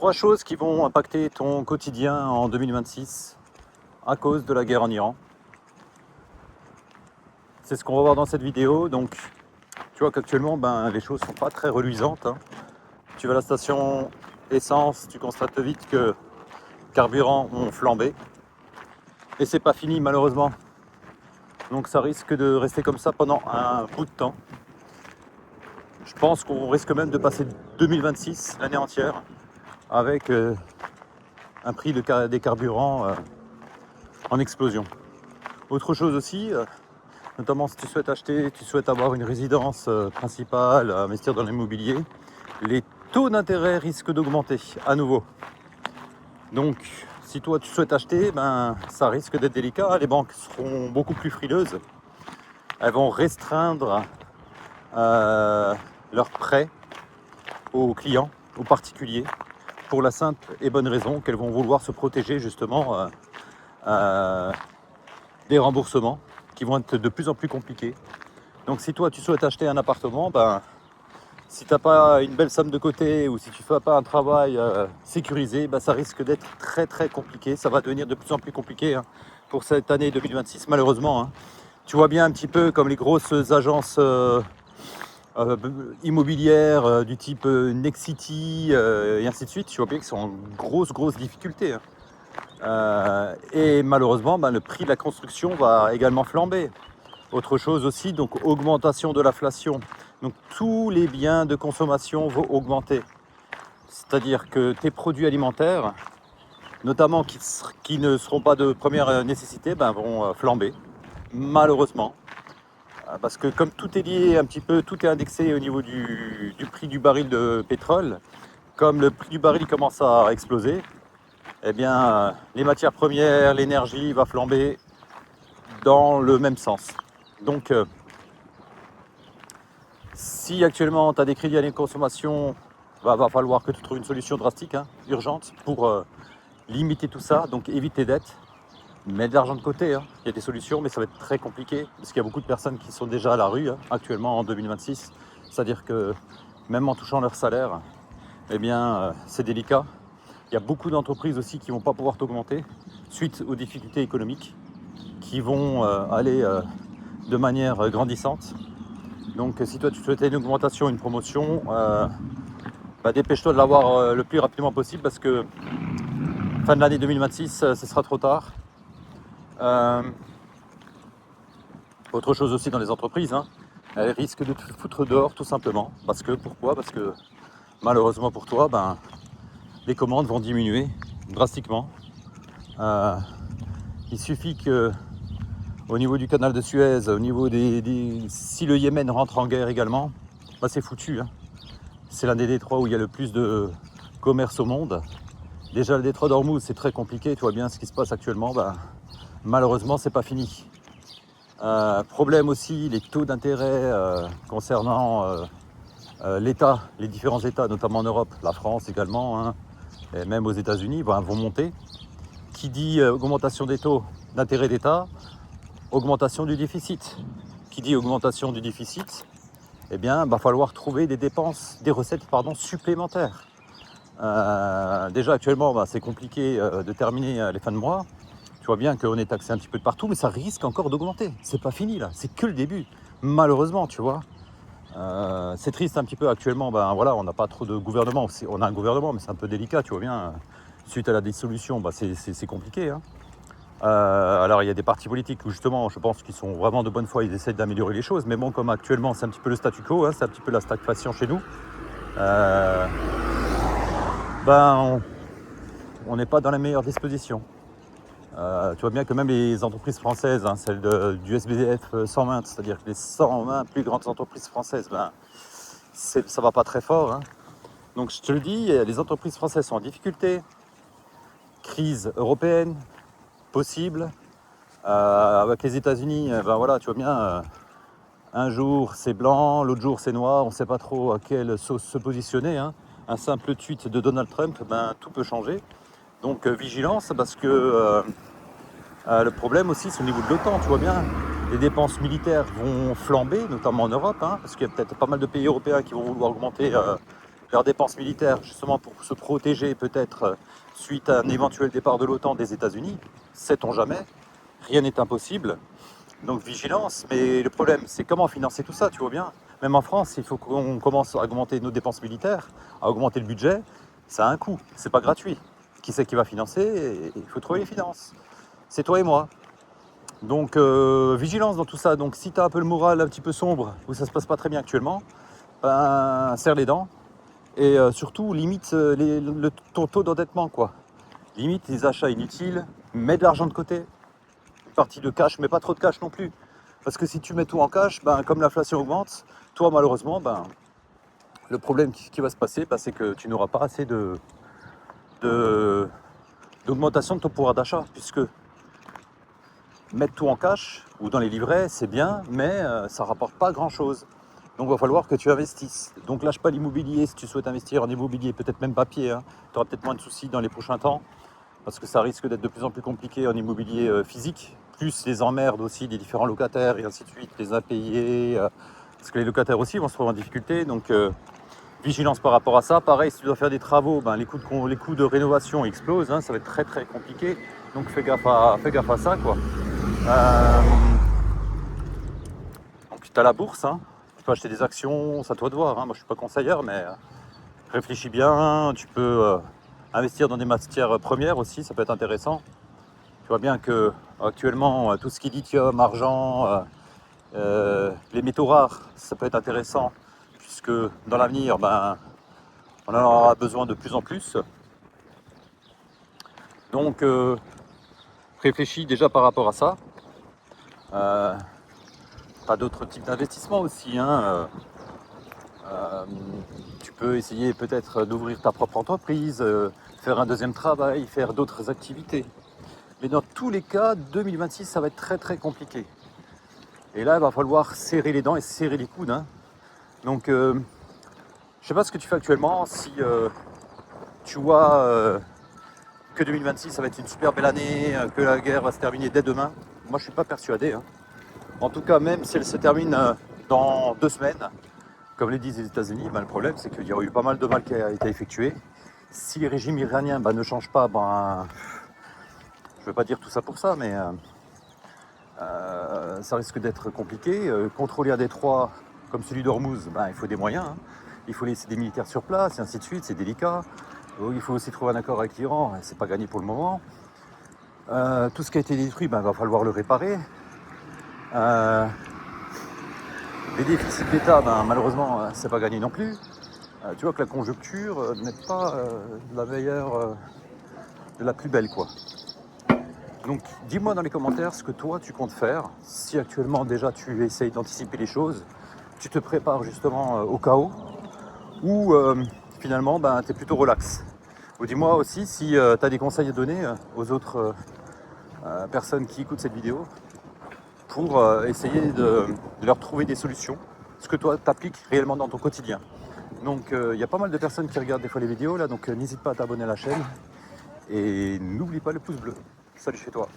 3 choses qui vont impacter ton quotidien en 2026 à cause de la guerre en Iran. C'est ce qu'on va voir dans cette vidéo. Donc, tu vois qu'actuellement, les choses sont pas très reluisantes, hein. Tu vas à la station essence, tu constates vite que les carburants ont flambé. Et c'est pas fini, malheureusement. Donc, ça risque de rester comme ça pendant un bout de temps. Je pense qu'on risque même de passer 2026, l'année entière, avec un prix des carburants en explosion. Autre chose aussi, notamment si tu souhaites avoir une résidence principale, investir dans l'immobilier, les taux d'intérêt risquent d'augmenter à nouveau. Donc, si toi tu souhaites acheter, ça risque d'être délicat. Les banques seront beaucoup plus frileuses. Elles vont restreindre leurs prêts aux clients, aux particuliers, pour la simple et bonne raison qu'elles vont vouloir se protéger justement des remboursements qui vont être de plus en plus compliqués. Donc si toi tu souhaites acheter un appartement, si tu n'as pas une belle somme de côté ou si tu ne fais pas un travail sécurisé, ça risque d'être très très compliqué. Ça va devenir de plus en plus compliqué, hein, pour cette année 2026 malheureusement, hein. Tu vois bien un petit peu comme les grosses agences immobilières du type Nexity et ainsi de suite. Tu vois bien qu'ils sont en grosses difficultés, hein. Et malheureusement, le prix de la construction va également flamber. Autre chose aussi, donc augmentation de l'inflation. Donc tous les biens de consommation vont augmenter. C'est-à-dire que tes produits alimentaires, notamment qui ne seront pas de première nécessité, vont flamber, malheureusement. Parce que comme tout est lié un petit peu, tout est indexé au niveau du prix du baril de pétrole, comme le prix du baril commence à exploser, les matières premières, l'énergie va flamber dans le même sens. Donc, si actuellement tu as des crédits à la consommation, va falloir que tu trouves une solution drastique, hein, urgente, pour limiter tout ça. Donc, évite tes dettes, mets de l'argent de côté, hein. Il y a des solutions, mais ça va être très compliqué parce qu'il y a beaucoup de personnes qui sont déjà à la rue, hein, actuellement en 2026. C'est-à-dire que même en touchant leur salaire, c'est délicat. Il y a beaucoup d'entreprises aussi qui ne vont pas pouvoir t'augmenter suite aux difficultés économiques qui vont aller de manière grandissante. Donc si toi tu souhaitais une augmentation, une promotion, dépêche-toi de l'avoir le plus rapidement possible parce que fin de l'année 2026, ce sera trop tard. Autre chose aussi dans les entreprises, hein, elles risquent de te foutre dehors tout simplement. Pourquoi ? Parce que malheureusement pour toi, les commandes vont diminuer drastiquement. Il suffit que au niveau du canal de Suez, au niveau si le Yémen rentre en guerre également, c'est foutu, hein. C'est l'un des détroits où il y a le plus de commerce au monde. Déjà le détroit d'Ormuz, c'est très compliqué, tu vois bien ce qui se passe actuellement, malheureusement c'est pas fini. Problème aussi, les taux d'intérêt concernant l'État, les différents États, notamment en Europe, la France également, hein, et même aux États-Unis, vont monter. Qui dit augmentation des taux d'intérêt d'État, augmentation du déficit. Qui dit augmentation du déficit, va falloir trouver des recettes supplémentaires. Déjà actuellement, c'est compliqué de terminer les fins de mois. Tu vois bien qu'on est taxé un petit peu de partout, mais ça risque encore d'augmenter. C'est pas fini là, c'est que le début. Malheureusement, tu vois. C'est triste un petit peu actuellement. On n'a pas trop de gouvernement. On a un gouvernement, mais c'est un peu délicat, tu vois bien. Suite à la dissolution, c'est compliqué, hein. Alors il y a des partis politiques où justement je pense qu'ils sont vraiment de bonne foi, ils essaient d'améliorer les choses, mais bon, comme actuellement c'est un petit peu le statu quo, hein, c'est un petit peu la stagflation chez nous, on n'est pas dans les meilleures dispositions. Tu vois bien que même les entreprises françaises, hein, celles du SBF 120, c'est-à-dire que les 120 plus grandes entreprises françaises, ça va pas très fort, hein. Donc je te le dis, les entreprises françaises sont en difficulté, crise européenne possible, avec les États-Unis, tu vois bien, un jour c'est blanc, l'autre jour c'est noir, on ne sait pas trop à quelle sauce se positionner, hein. Un simple tweet de Donald Trump, tout peut changer. Donc vigilance, parce que le problème aussi c'est au niveau de l'OTAN, tu vois bien. Les dépenses militaires vont flamber, notamment en Europe, hein, parce qu'il y a peut-être pas mal de pays européens qui vont vouloir augmenter leurs dépenses militaires, justement pour se protéger peut-être suite à un éventuel départ de l'OTAN des États-Unis. Sait-on jamais, rien n'est impossible. Donc vigilance, mais le problème c'est comment financer tout ça, tu vois bien. Même en France, il faut qu'on commence à augmenter nos dépenses militaires, à augmenter le budget, ça a un coût, c'est pas gratuit. Qui c'est qui va financer? Il faut trouver les finances. C'est toi et moi. Donc vigilance dans tout ça. Donc si tu as un peu le moral un petit peu sombre, où ça se passe pas très bien actuellement, ben serre les dents. Et surtout limite ton taux d'endettement, quoi. Limite les achats inutiles, mets de l'argent de côté. Une partie de cash, mais pas trop de cash non plus. Parce que si tu mets tout en cash, ben, comme l'inflation augmente, toi malheureusement, ben, le problème qui va se passer, ben, c'est que tu n'auras pas assez d'augmentation de ton pouvoir d'achat, puisque mettre tout en cash ou dans les livrets, c'est bien, mais ça rapporte pas grand-chose. Donc il va falloir que tu investisses. Donc lâche pas l'immobilier si tu souhaites investir en immobilier, peut-être même papier. Hein. Tu auras peut-être moins de soucis dans les prochains temps, parce que ça risque d'être de plus en plus compliqué en immobilier physique, plus les emmerdes aussi des différents locataires et ainsi de suite, les impayés, parce que les locataires aussi vont se trouver en difficulté. Donc vigilance par rapport à ça. Pareil, si tu dois faire des travaux, ben, les coûts de rénovation explosent, hein, ça va être très très compliqué. Donc fais gaffe à ça, quoi. Donc tu as la bourse, hein. Tu peux acheter des actions, c'est à toi de voir. Hein. Moi je suis pas conseillère, mais réfléchis bien. Tu peux investir dans des matières premières aussi, ça peut être intéressant. Tu vois bien que actuellement tout ce qui est lithium, argent, les métaux rares, ça peut être intéressant, puisque dans l'avenir, ben, on en aura besoin de plus en plus. Donc réfléchis déjà par rapport à ça. Pas d'autres types d'investissements aussi. Hein. Tu peux essayer peut-être d'ouvrir ta propre entreprise, faire un deuxième travail, faire d'autres activités. Mais dans tous les cas, 2026, ça va être très très compliqué. Et là, il va falloir serrer les dents et serrer les coudes. Hein. Donc, je ne sais pas ce que tu fais actuellement, si tu vois que 2026, ça va être une super belle année, que la guerre va se terminer dès demain. Moi, je ne suis pas persuadé. Hein. En tout cas, même si elle se termine dans 2 semaines, comme le disent les États-Unis, ben, le problème c'est qu'il y a eu pas mal de mal qui a été effectué. Si les régimes iraniens ben, ne changent pas, ben, je ne veux pas dire tout ça pour ça, mais ça risque d'être compliqué. Contrôler un détroit comme celui d'Ormuz, ben, il faut des moyens. Hein. Il faut laisser des militaires sur place, et ainsi de suite, c'est délicat. Il faut aussi trouver un accord avec l'Iran, c'est pas gagné pour le moment. Tout ce qui a été détruit, ben, va falloir le réparer. Les déficits d'État, ben, malheureusement, c'est pas gagné non plus. Tu vois que la conjoncture n'est pas la meilleure, de la plus belle, quoi. Donc, dis-moi dans les commentaires ce que toi tu comptes faire. Si actuellement déjà tu essayes d'anticiper les choses, tu te prépares justement au chaos, ou finalement ben, tu es plutôt relax. Ou dis-moi aussi si tu as des conseils à donner aux autres personnes qui écoutent cette vidéo pour essayer de leur trouver des solutions, ce que toi t'appliques réellement dans ton quotidien. Donc il y a pas mal de personnes qui regardent des fois les vidéos là, donc n'hésite pas à t'abonner à la chaîne et n'oublie pas le pouce bleu. Salut chez toi.